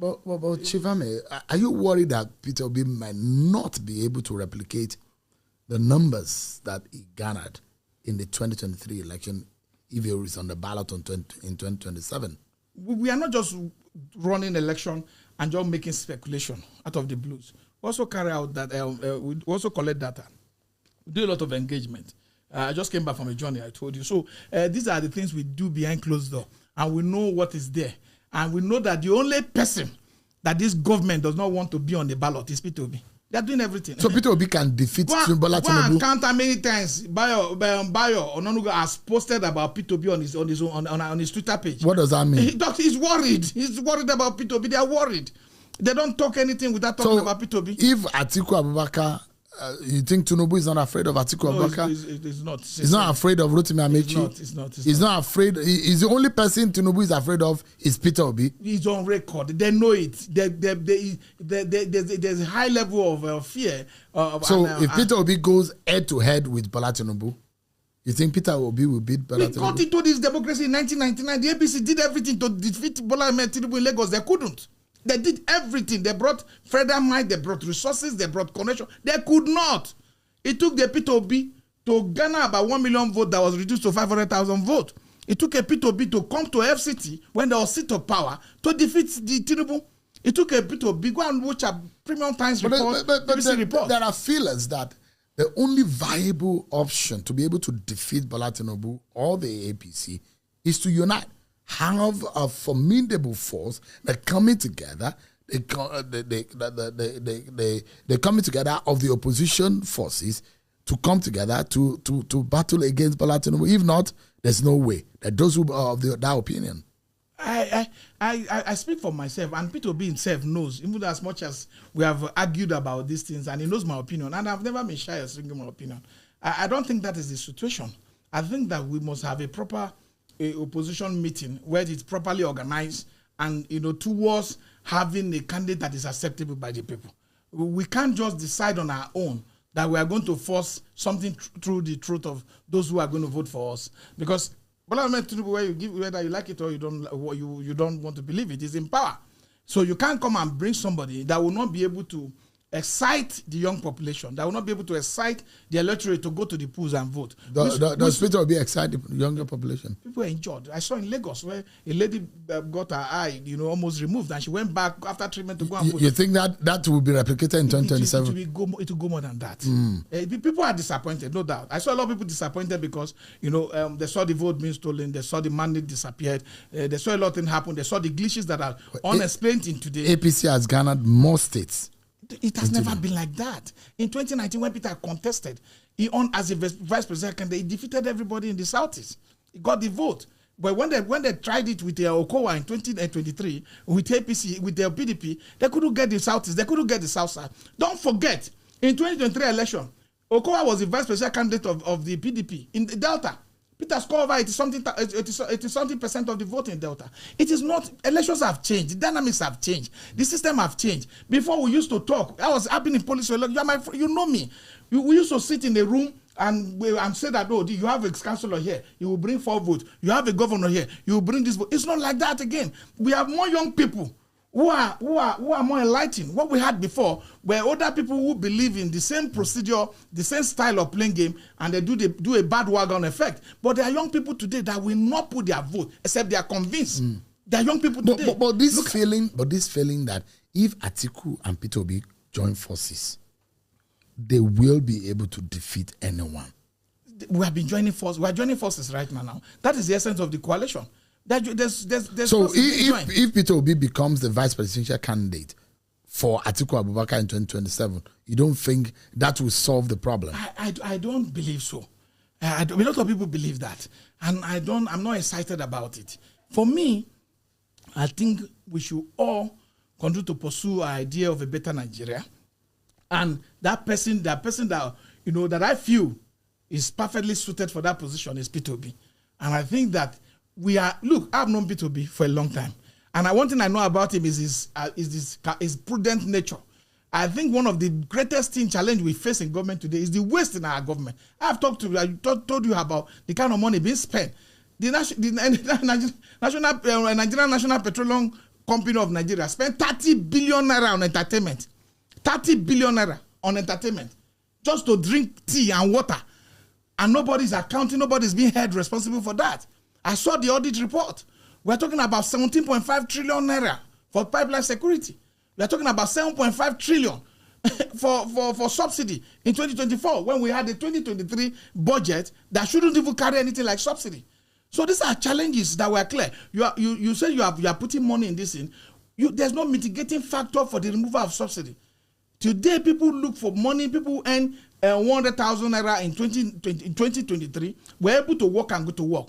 But Chief Ameh, are you worried that Peter Obi might not be able to replicate the numbers that he garnered in the 2023 election if he is on the ballot in 2027? We are not just running election and just making speculation out of the blues. We also carry out that, we also collect data. We do a lot of engagement. I just came back from a journey, I told you. So these are the things we do behind closed door. And we know what is there. And we know that the only person that this government does not want to be on the ballot is Peter Obi. They are doing everything. So Peter Obi can defeat Bola Tinubu. Go and count how many times Bayo Ononuga has posted about Peter Obi on his Twitter page. What does that mean? He's worried. He's worried about Peter Obi. They are worried. They don't talk anything without talking about Peter Obi. If Atiku Abubakar, you think Tinubu is not afraid of Atiku Abubakar? It's not. He's not afraid of Rotimi Amechi? It's not. He's not afraid. He's the only person Tinubu is afraid of is Peter Obi. He's on record. They know it. There's a high level of fear. If Peter Obi goes head-to-head with Bola Tinubu, you think Peter Obi will beat Bola Tinubu? We got into this democracy in 1999. The APC did everything to defeat Bola Tinubu in Lagos. They couldn't. They did everything. They brought federal might, they brought resources, they brought connection. They could not. It took the Peter Obi to garner about 1 million votes that was reduced to 500,000 votes. It took a Peter Obi to come to FCT when there was seat of power to defeat the Tinubu. It took a Peter Obi, go and watch a Premium Times report. But there are feelers that the only viable option to be able to defeat Bola Tinubu or the APC is to unite. Have a formidable force that coming together, they coming together of the opposition forces to come together to battle against Bola Tinubu. If not, there's no way. That those who are of that opinion. I speak for myself, and Peter Obi himself knows, even as much as we have argued about these things, and he knows my opinion, and I've never been shy of saying my opinion. I don't think that is the situation. I think that we must have a proper opposition meeting where it's properly organized and towards having a candidate that is acceptable by the people. We can't just decide on our own that we are going to force something through the throat of those who are going to vote for us, because Bola Tinubu, whether you like it or you don't want to believe it, is in power. So you can't come and bring somebody that will not be able to excite the young population, that will not be able to excite the electorate to go to the polls and vote. Does Peter Obi excite the younger population? People are injured. I saw in Lagos where a lady got her eye, almost removed, and she went back after treatment to go and vote. You think that will be replicated in 2027? It will go more than that. People are disappointed, no doubt. I saw a lot of people disappointed because, they saw the vote being stolen, they saw the mandate disappeared, they saw a lot of things happen, they saw the glitches that are unexplained in today. APC has garnered more states. It has never been like that. In 2019, when Peter contested, as a vice president candidate, he defeated everybody in the Southeast. He got the vote. But when they tried it with Okowa in 2023, with APC, with the PDP, they couldn't get the Southeast. They couldn't get the South side. Don't forget, in 2023 election, Okowa was the vice president candidate of the PDP in the Delta. Peter scored over 80% of the vote in Delta. It is not, elections have changed, the dynamics have changed, the system have changed. Before we used to talk, I've been in police for a long time, you know me. We used to sit in a room and say that, you have a councillor here, you will bring 4 votes. You have a governor here, you will bring this vote. It's not like that again. We have more young people who are more enlightened. What we had before were older people who believe in the same procedure, the same style of playing game, and they do a bad wagon effect. But there are young people today that will not put their vote except they are convinced. There are young people today. But this feeling that if Atiku and Peter Obi join forces, they will be able to defeat anyone. We have been joining forces. We are joining forces right now. That is the essence of the coalition. So if Peter Obi becomes the vice presidential candidate for Atiku Abubakar in 2027, you don't think that will solve the problem? I don't believe so. A lot of people believe that, and I'm not excited about it. For me, I think we should all continue to pursue our idea of a better Nigeria, and that person that that I feel is perfectly suited for that position is Peter Obi, and I think that. I've known Peter Obi for a long time. And one thing I know about him is his prudent nature. I think one of the greatest challenge we face in government today is the waste in our government. I told you about the kind of money being spent. The Nigerian National Petroleum company of Nigeria spent 30 billion naira on entertainment. 30 billion naira on entertainment. Just to drink tea and water. And nobody's accounting, nobody's being held responsible for that. I saw the audit report. We're talking about 17.5 trillion naira for pipeline security. We're talking about 7.5 trillion for subsidy in 2024 when we had the 2023 budget that shouldn't even carry anything like subsidy. So these are challenges that were clear. You say you are putting money in this in. There's no mitigating factor for the removal of subsidy. Today, people look for money. People earn 100,000 naira in 2023. Were able to work and go to work.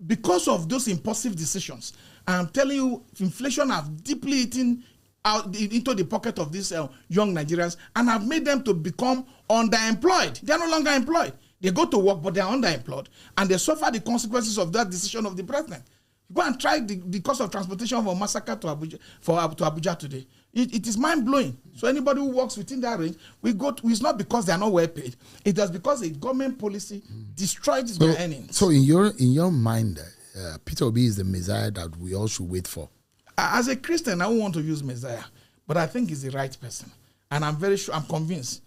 Because of those impulsive decisions, I'm telling you, inflation has deeply eaten out into the pocket of these young Nigerians and have made them to become underemployed. They are no longer employed. They go to work, but they are underemployed, and they suffer the consequences of that decision of the president. Go and try the cost of transportation from Masaka to Abuja today. It is mind-blowing. So anybody who works within that range, it's not because they are not well paid. It is because a government policy destroyed their earnings. So in your mind, Peter Obi is the Messiah that we all should wait for. As a Christian, I don't want to use Messiah, but I think he's the right person. And I'm very sure, I'm convinced.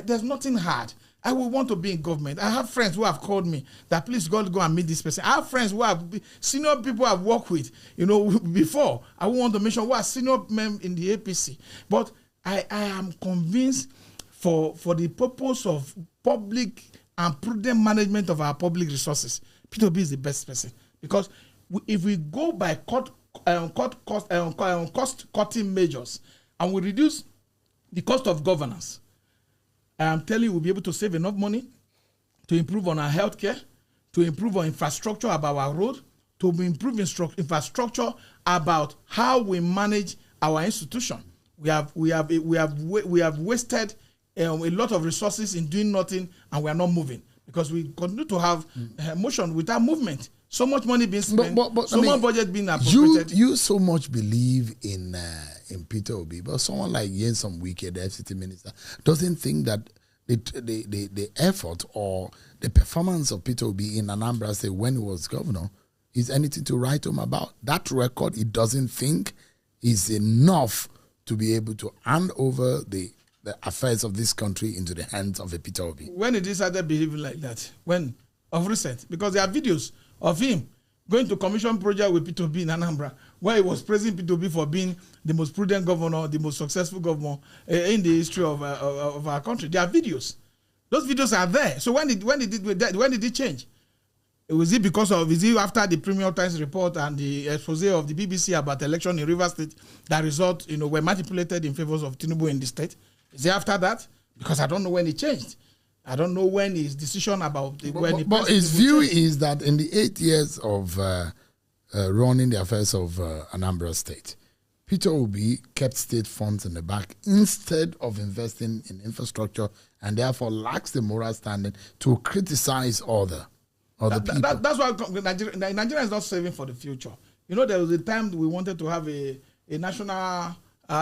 There's nothing hard. I will want to be in government. I have friends who have called me that please go and meet this person. I have friends who have senior people I've worked with, before. I won't want to mention who are senior men in the APC. But I am convinced for the purpose of public and prudent management of our public resources, Peter Obi is the best person. Because if we go by cost-cutting measures and we reduce the cost of governance, I'm telling you, we'll be able to save enough money to improve on our healthcare, to improve on infrastructure about our road, to improve infrastructure about how we manage our institution. We have wasted a lot of resources in doing nothing, and we are not moving because we continue to have motion without movement. So much money being spent, much budget being appropriated. You so much believe in Peter Obi, but someone like Nyesom Wike, the FCT minister, doesn't think that the effort or the performance of Peter Obi in Anambra State when he was governor is anything to write home about. That record, he doesn't think is enough to be able to hand over the affairs of this country into the hands of a Peter Obi. When did he start behaving like that? When? Of recent. Because there are videos of him going to commission project with Peter Obi in Anambra, where he was praising Peter Obi for being the most prudent governor, the most successful governor in the history of our country. There are videos. Those videos are there. So when did it change? Was it because of, is it after the Premium Times report and the expose of the BBC about the election in Rivers State that results, were manipulated in favor of Tinubu in the state? Is it after that? Because I don't know when it changed. I don't know when his decision about But his view is that in the 8 years of running the affairs of Anambra State, Peter Obi kept state funds in the bank instead of investing in infrastructure, and therefore lacks the moral standing to criticize other people. That's why Nigeria is not saving for the future. There was a time we wanted to have a national,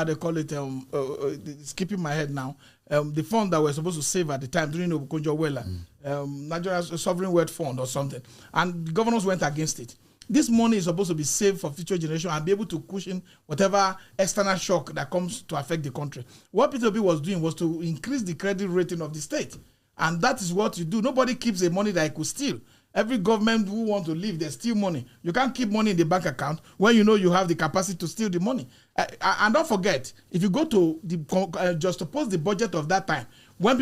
they call it, it's keeping my head now, the fund that we're supposed to save at the time during Obasanjo-Wela, Nigeria's Sovereign Wealth Fund or something, and the governors went against it. This money is supposed to be saved for future generations and be able to cushion whatever external shock that comes to affect the country. What Peter Obi was doing was to increase the credit rating of the state, and that is what you do. Nobody keeps the money that he could steal. Every government who want to leave, they steal money. You can't keep money in the bank account when you know you have the capacity to steal the money. And don't forget, if you go to just suppose the budget of that time, when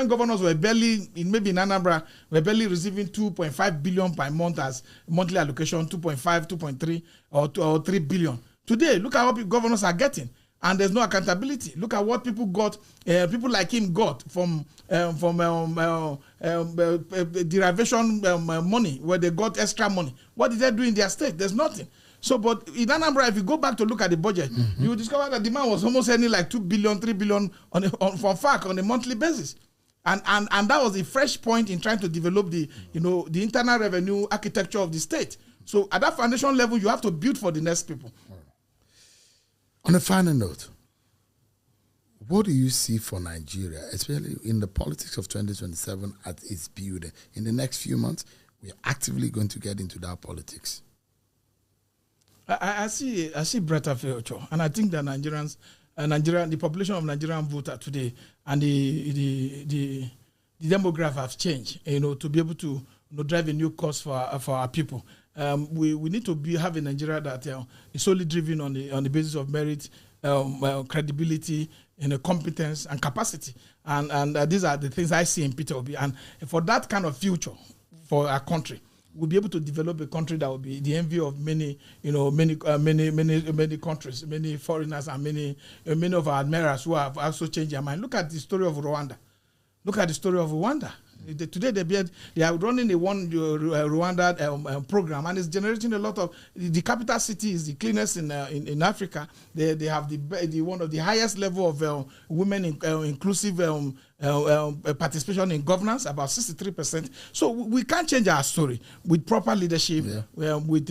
governors were barely, maybe in Anambra, were barely receiving 2.5 billion per month as monthly allocation, 2.5, 2.3, or 3 billion. Today, look at what governors are getting. And there's no accountability. Look at what people got. People like him got from derivation money, where they got extra money. What did they do in their state? There's nothing. So, but in Anambra, if you go back to look at the budget, you will discover that the man was almost earning like 2 billion, 3 billion for FAC on a monthly basis. And that was a fresh point in trying to develop the internal revenue architecture of the state. So at that foundation level, you have to build for the next people. On a final note, what do you see for Nigeria, especially in the politics of 2027 at its building? In the next few months, we are actively going to get into that politics. I see brighter future, and I think that the population of Nigerian voter today and the demographic have changed, to be able to drive a new course for our people. We need to have a Nigeria that is solely driven on the basis of merit, credibility, competence and capacity, and these are the things I see in Peter Obi. And for that kind of future for our country, we'll be able to develop a country that will be the envy of many countries, many foreigners, and many of our admirers who have also changed their mind. Look at the story of Rwanda. Today they are running a Rwanda program, and it's generating a lot of. The capital city is the cleanest in Africa. They have the one of the highest level of women inclusive participation in governance, about 63%. So we can change our story with proper leadership, with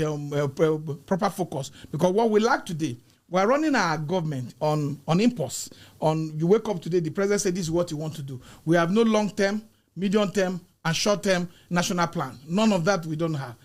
proper focus. Because what we lack today, we're running our government on impulse. You wake up today, the president said this is what you want to do. We have no long-term, medium-term, and short-term national plan. None of that we don't have.